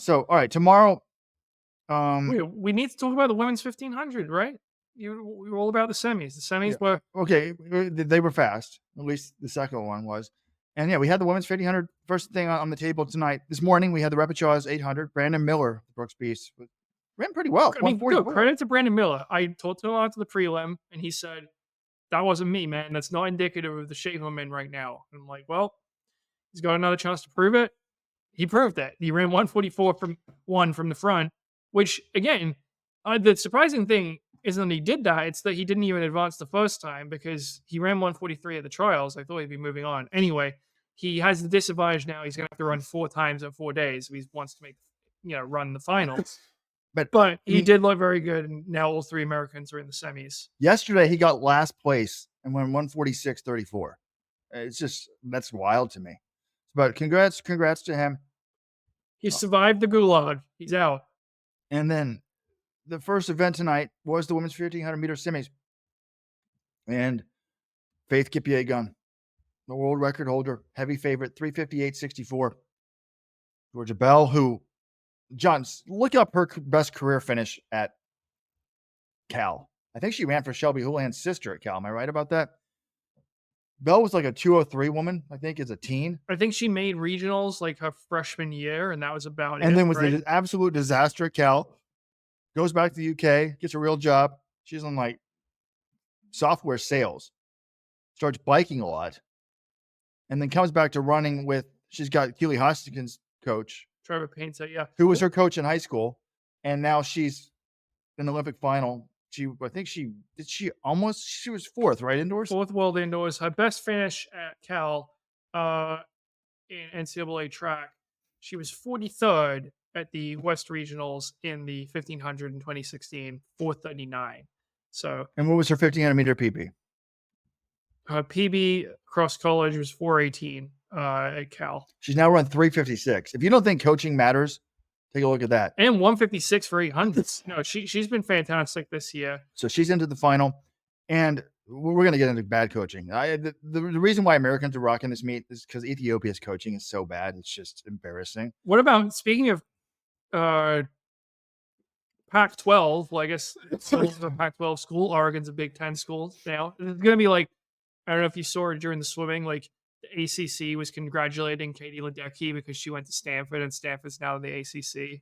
So, all right, tomorrow. We need to talk about the women's 1500, right? We were all about the semis. The Yeah. semis were Okay, they were fast. At least the second one was. And yeah, we had the women's 1500 first thing on the table tonight. This morning we had the Repechauds 800. Brandon Miller, the Brooks Beast, ran pretty well. I mean, good 144. credit to Brandon Miller. I talked to him after the prelim, and he said, "That wasn't me, man. That's not indicative of the shape I'm in right now." And I'm like, "Well, he's got another chance to prove it." He proved it. He ran 144 from the front, which again, the surprising thing isn't that he did that; it's that he didn't even advance the first time because he ran 143 at the trials. I thought he'd be moving on. Anyway, he has the disadvantage now. He's going to have to run 4 times in 4 days if he wants to run the finals. But But I he mean, did look very good, and now all three Americans are in the semis. yesterday he got last place and went 146.34. It's just that's wild to me. But congrats to him. He survived the gulag. He's out. And then the first event tonight was the women's 1500 meter semis. And Faith Kipyegon, the world record holder, heavy favorite, 358.64. Georgia Bell, who, John, look up her best career finish at Cal. I think she ran for Shelby Houlihan's sister at Cal. Am I right about that? Bell was like a 203 woman, I think, as a teen. I think she made regionals like her freshman year, and that was about it. And then was right? an absolute disaster at Cal. Goes back to the UK, gets a real job. She's on like software sales. Starts biking a lot. And then comes back to running with, she's got Keely Hoskins' coach. Trevor Payne said, yeah. Who was her coach in high school. And now she's in the Olympic final. She was fourth, right? Indoors? Fourth world indoors. Her best finish at Cal in NCAA track. She was 43rd at the West Regionals in the 1500 in 2016, 439. So, and what was her 1500 meter PB? Her PB across college was 418 at Cal. She's now run 356. If you don't think coaching matters, take a look at that. And 156 for 800s. No, she's been fantastic this year. So she's into the final. And we're going to get into bad coaching. The reason why Americans are rocking this meet is because Ethiopia's coaching is so bad. It's just embarrassing. What about, speaking of Pac-12, well, I guess it's a Pac-12 school. Oregon's a Big Ten school now. It's going to be like, I don't know if you saw it during the swimming, like the ACC was congratulating Katie Ledecky because she went to Stanford, and Stanford's now in the ACC.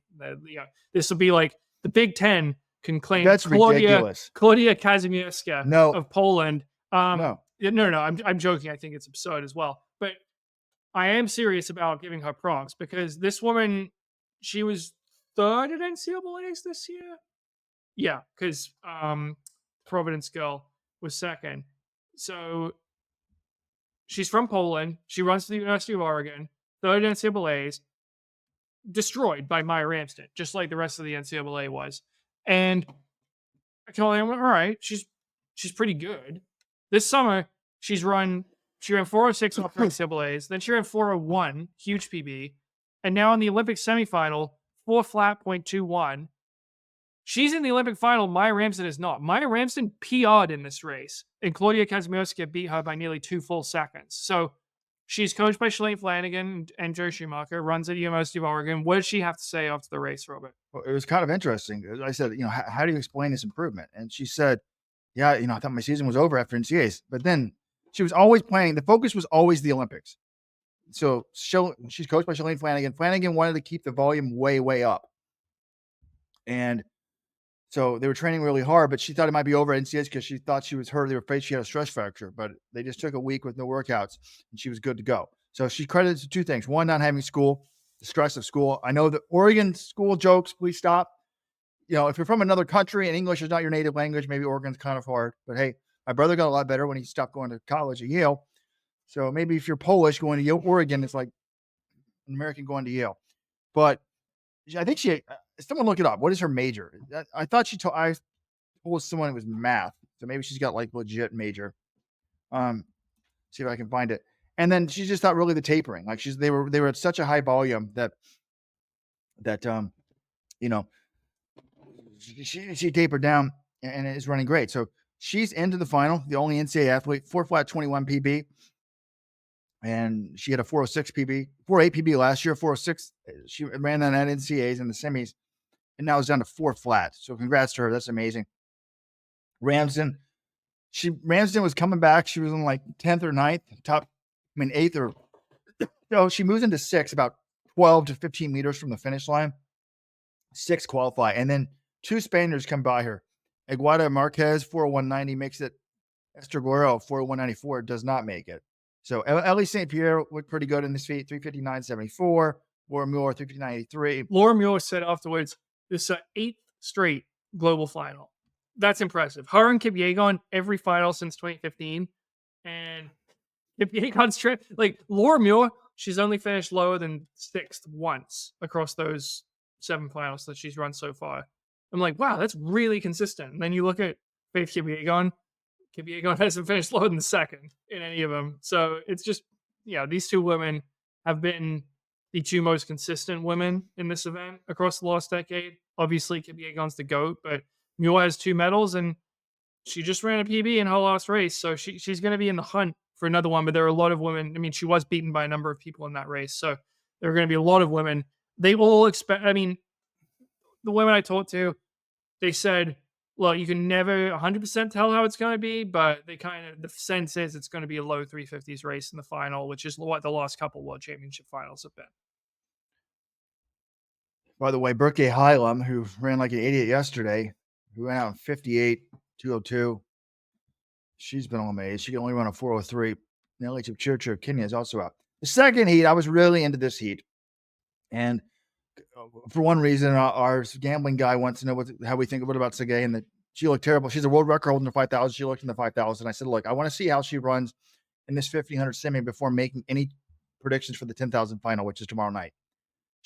This will be like the Big Ten can claim that's ridiculous. Claudia Kazimierska of Poland. No. I'm joking. I think it's absurd as well. But I am serious about giving her props because this woman, she was third at NCAAs this year. Yeah, because Providence girl was second. So she's from Poland. She runs to the University of Oregon. Third at NCAAs. Destroyed by Maya Ramsden, just like the rest of the NCAA was. And I told him, all right, she's pretty good. This summer, she ran 406 off her NCAAs. Then she ran 401, huge PB. And now in the Olympic semifinal, 4.21. She's in the Olympic final. Maya Ramsden is not. Maya Ramsden PR'd in this race, and Claudia Kazimierska beat her by nearly 2 full seconds. So she's coached by Shalane Flanagan and Joe Schumacher, runs at the University of Oregon. What does she have to say after the race, Robert? Well, it was kind of interesting. I said, how do you explain this improvement? And she said, yeah, I thought my season was over after NCAAs. But then she was always playing. The focus was always the Olympics. So she's coached by Shalane Flanagan. Flanagan wanted to keep the volume way, way up. And so they were training really hard, but she thought it might be over at NCAAs because she thought she was hurt. They were afraid she had a stress fracture, but they just took a week with no workouts, and she was good to go. So she credited to 2 things. One, not having school, the stress of school. I know the Oregon school jokes, please stop. If you're from another country and English is not your native language, maybe Oregon's kind of hard. But hey, my brother got a lot better when he stopped going to college at Yale. So maybe if you're Polish going to Yale, Oregon, it's like an American going to Yale. But I think someone look it up. What is her major? I thought I told someone it was math. So maybe she's got like legit major. See if I can find it. And then she just thought really the tapering. Like they were at such a high volume that she tapered down and is running great. So she's into the final, the only NCAA athlete, 4.21 PB. and she had a 406 PB, 48 PB last year, 406. She ran that at NCAAs in the semis, and now is down to 4 flat. So congrats to her. That's amazing. Ramsden was coming back. She was in like 10th or 9th, 8th or she moves into 6, about 12 to 15 meters from the finish line. 6 qualify, and then 2 Spaniards come by her. Aguada Marquez 40190 makes it. Esther Guerrero 40194 does not make it. So Elle St. Pierre looked pretty good in this feat, 359.74. Laura Muir 359.83. Laura Muir said afterwards, "This is her 8th straight global final." That's impressive. Her and Kipyegon every final since 2015, and Kipyegon's like Laura Muir, she's only finished lower than 6th once across those 7 finals that she's run so far. I'm like, wow, that's really consistent. And then you look at Faith Kipyegon hasn't finished lower than the 2nd in any of them. So it's just, these 2 women have been the 2 most consistent women in this event across the last decade. Obviously, Kipyegon's the GOAT, but Muir has 2 medals, and she just ran a PB in her last race. So she's going to be in the hunt for another one. But there are a lot of women. I mean, she was beaten by a number of people in that race. So there are going to be a lot of women. They all expect, the women I talked to, they said, well, you can never 100% tell how it's going to be, but the sense is it's going to be a low 350s race in the final, which is what the last couple World Championship finals have been. By the way, Burke Hylam, who ran like an idiot yesterday, who went out in 58.202, she's been all amazed. She can only run a 403. Nelly Chipchirchir of Kenya is also out. The second heat, I was really into this heat. And for one reason, our gambling guy wants to know how we think about Tsegay, and that she looked terrible. She's a world record holder in the 5,000. She looked in the 5,000. I said, look, I want to see how she runs in this 1,500 semi before making any predictions for the 10,000 final, which is tomorrow night.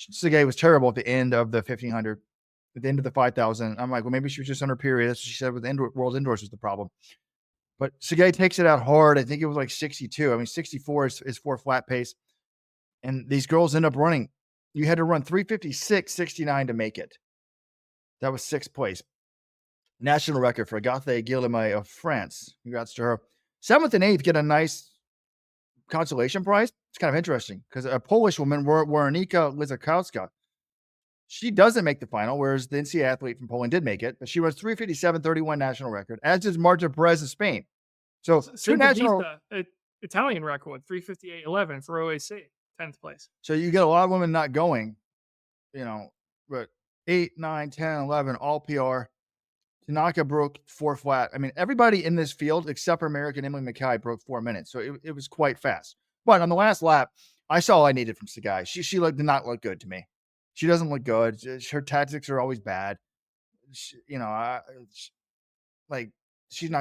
Tsegay was terrible at the end of the 1,500, at the end of the 5,000. I'm like, well, maybe she was just on her period. That's what she said with World Indoors was the problem. But Tsegay takes it out hard. I think it was like 62. 64 is 4 flat pace. And these girls end up running. You had to run 356.69 to make it. That was 6th place. National record for Agathe Guillemay of France. Congrats to her. 7th and 8th get a nice consolation prize. It's kind of interesting because a Polish woman, Weronika Lizakowska, she doesn't make the final, whereas the NCAA athlete from Poland did make it, but she runs 357.31 national record, as does Marta Perez of Spain. So 2 national... Italian record, 358.11 for OAC. 10th place. So you get a lot of women not going, but 8, 9, 10, 11, all PR. Tanaka broke 4 flat. Everybody in this field, except for American Emily Mackay, broke 4 minutes. So it was quite fast. But on the last lap, I saw all I needed from Tsegay. She did not look good to me. She doesn't look good. Her tactics are always bad. She's not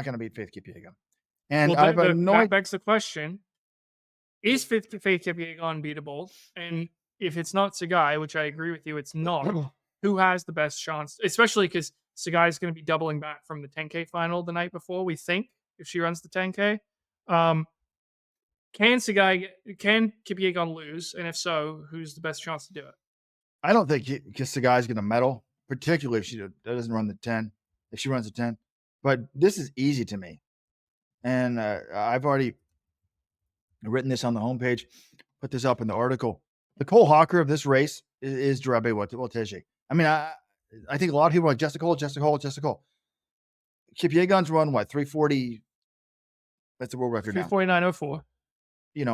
going to beat Faith Kipyegon. And that begs the question. Is Faith Kipyegon unbeatable? And if it's not Tsegay, which I agree with you, it's not, who has the best chance? Especially because Tsegay is going to be doubling back from the 10K final the night before, we think, if she runs the 10K. Can Kipyegon lose? And if so, who's the best chance to do it? I don't think Tsegay is going to medal, particularly if she doesn't run the 10, if she runs the 10. But this is easy to me. And I've already written this on the homepage, put this up in the article. The Cole Hawker of this race is Jarabe Welteji. I think a lot of people are like Jessica Hull. Kipyegon's run, 340? That's the world record now. 349.04.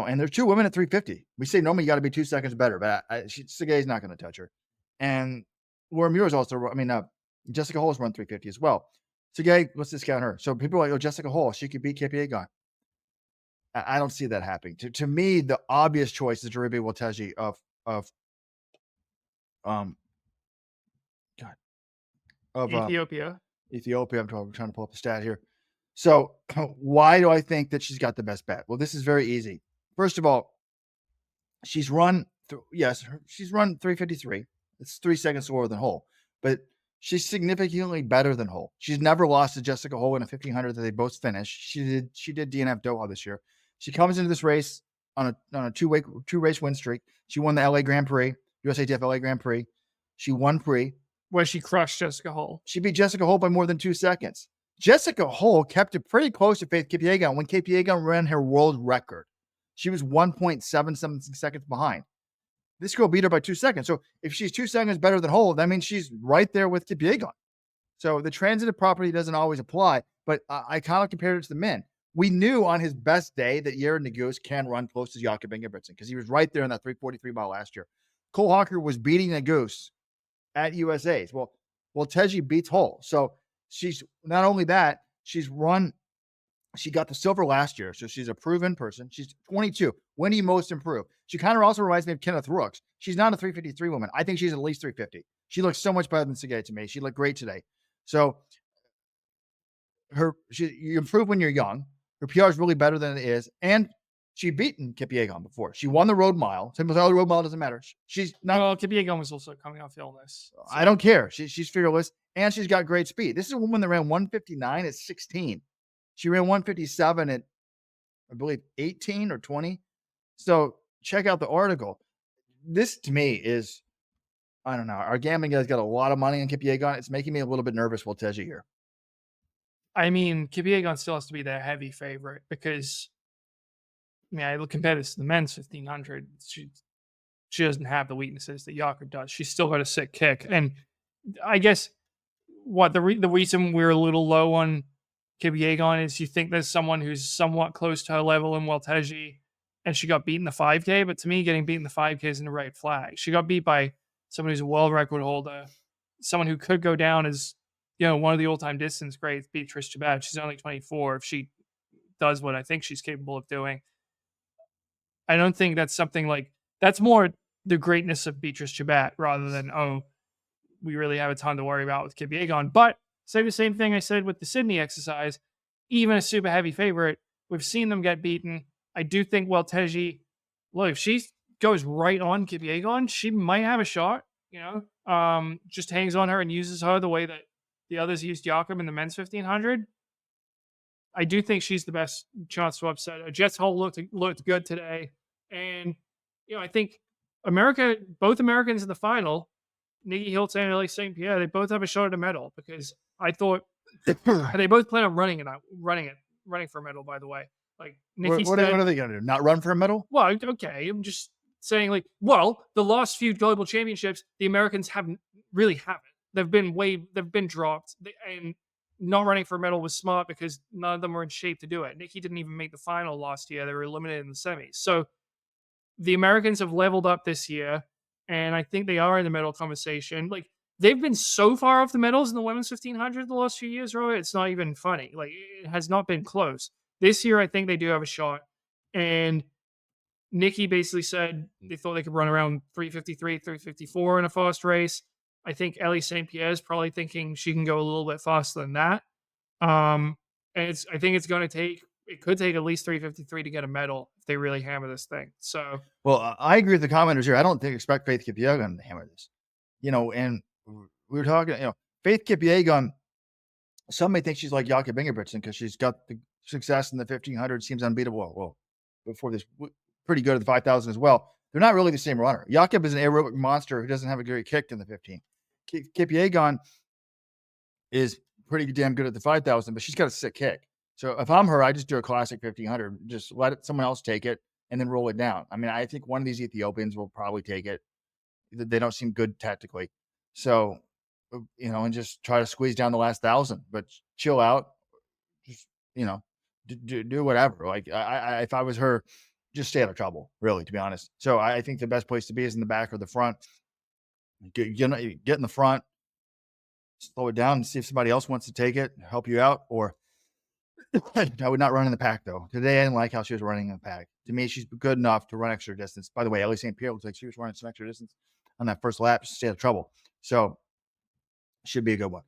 And there's 2 women at 350. We say normally you got to be 2 seconds better, but Tsegay's not going to touch her. And Laura Muir's also, Jessica Hull's run 350 as well. Tsegay, let's discount her. So people are like, Jessica Hull, she could beat Kipyegon. I don't see that happening. To me, the obvious choice is Jarabe Welteji of Ethiopia. Ethiopia. I'm trying to pull up the stat here. So why do I think that she's got the best bet? Well, this is very easy. First of all, she's run 353. It's 3 seconds slower than Hull, but she's significantly better than Hull. She's never lost to Jessica Hull in a 1500 that they both finished. She did DNF Doha this year. She comes into this race on a 2 race win streak. She won the LA Grand Prix, USATF LA Grand Prix. She won Prix, where she crushed Jessica Hull. She beat Jessica Hull by more than 2 seconds. Jessica Hull kept it pretty close to Faith Kipyegon when Kipyegon ran her world record. She was 1.77 seconds behind. This girl beat her by 2 seconds. So if she's 2 seconds better than Hull, that means she's right there with Kipyegon. So the transitive property doesn't always apply, but I kind of compared it to the men. We knew on his best day that Jared Naguse can run close to Jakob Ingebrigtsen because he was right there in that 3:43 mile last year. Cole Hawker was beating Naguse at USA's. Well, Welteji beats Hull. So she's not only that, she got the silver last year. So she's a proven person. She's 22. When do you most improve? She kind of also reminds me of Kenneth Rooks. She's not a 353 woman. I think she's at least 350. She looks so much better than Tsegay to me. She looked great today. So you improve when you're young. Her PR is really better than it is. And she beaten Kipyegon before. She won the road mile. Some people say, the road mile doesn't matter. She's not. Well, Kipyegon was also coming off illness. So. I don't care. She's fearless. And she's got great speed. This is a woman that ran 159 at 16. She ran 157 at, I believe, 18 or 20. So check out the article. This, to me, is, I don't know. Our gambling guy's got a lot of money on Kipyegon. It's making me a little bit nervous, Welteji here. I mean, Kipyegon still has to be the heavy favorite because, I mean, I compare this to the men's 1500. She doesn't have the weaknesses that Jakob does. She's still got a sick kick. And I guess the reason we're a little low on Kipyegon is you think there's someone who's somewhat close to her level in Welteji, and she got beaten the 5K. But to me, getting beaten the 5K isn't a red flag. She got beat by someone who's a world record holder, someone who could go down as, one of the all-time distance greats, Beatrice Chebet. She's only 24. If she does what I think she's capable of doing, I don't think that's something like, that's more the greatness of Beatrice Chebet rather than, we really have a ton to worry about with Kipyegon. But say the same thing I said with the Sydney exercise. Even a super heavy favorite, we've seen them get beaten. I do think Welteji, look, if she goes right on Kipyegon, she might have a shot, just hangs on her and uses her the way that the others used Jakob in the men's 1500. I do think she's the best chance to upset her. Jess Hull looked good today. And, I think both Americans in the final, Nikki, Hiltz, and Elle St. Pierre, they both have a shot at a medal because I thought they both plan on running for a medal, by the way. Like Nikki what are they going to do? Not run for a medal? Well, okay. I'm just saying, the last few global championships, the Americans haven't. They've been dropped, and not running for a medal was smart because none of them were in shape to do it. Nikki didn't even make the final last year. They were eliminated in the semis. So the Americans have leveled up this year, and I think they are in the medal conversation. They've been so far off the medals in the women's 1500 the last few years, Roy. It's not even funny. It has not been close. This year, I think they do have a shot. And Nikki basically said they thought they could run around 353, 354 in a fast race. I think Elle St. Pierre is probably thinking she can go a little bit faster than that. And I think it could take at least 353 to get a medal if they really hammer this thing. So, well, I agree with the commenters here. I don't expect Faith Kipyegon to hammer this. And we were talking, Faith Kipyegon, some may think she's like Jakob Ingebrigtsen because she's got the success in the 1500, seems unbeatable. Well, before this, pretty good at the 5000 as well. They're not really the same runner. Jakob is an aerobic monster who doesn't have a great kick in the 15. Kipyegon is pretty damn good at the 5000, but she's got a sick kick. So if I'm her, I just do a classic 1500, just let someone else take it and then roll it down. I mean, I think one of these Ethiopians will probably take it. They don't seem good tactically. So, and just try to squeeze down the last 1,000, but chill out. Just, do whatever. If I was her, just stay out of trouble, really, to be honest. So I think the best place to be is in the back or the front. Get in the front, slow it down and see if somebody else wants to take it, help you out. Or I would not run in the pack, though. Today, I didn't like how she was running in the pack. To me, she's good enough to run extra distance. By the way, Elle St. Pierre looks like she was running some extra distance on that first lap to stay out of trouble. So should be a good one.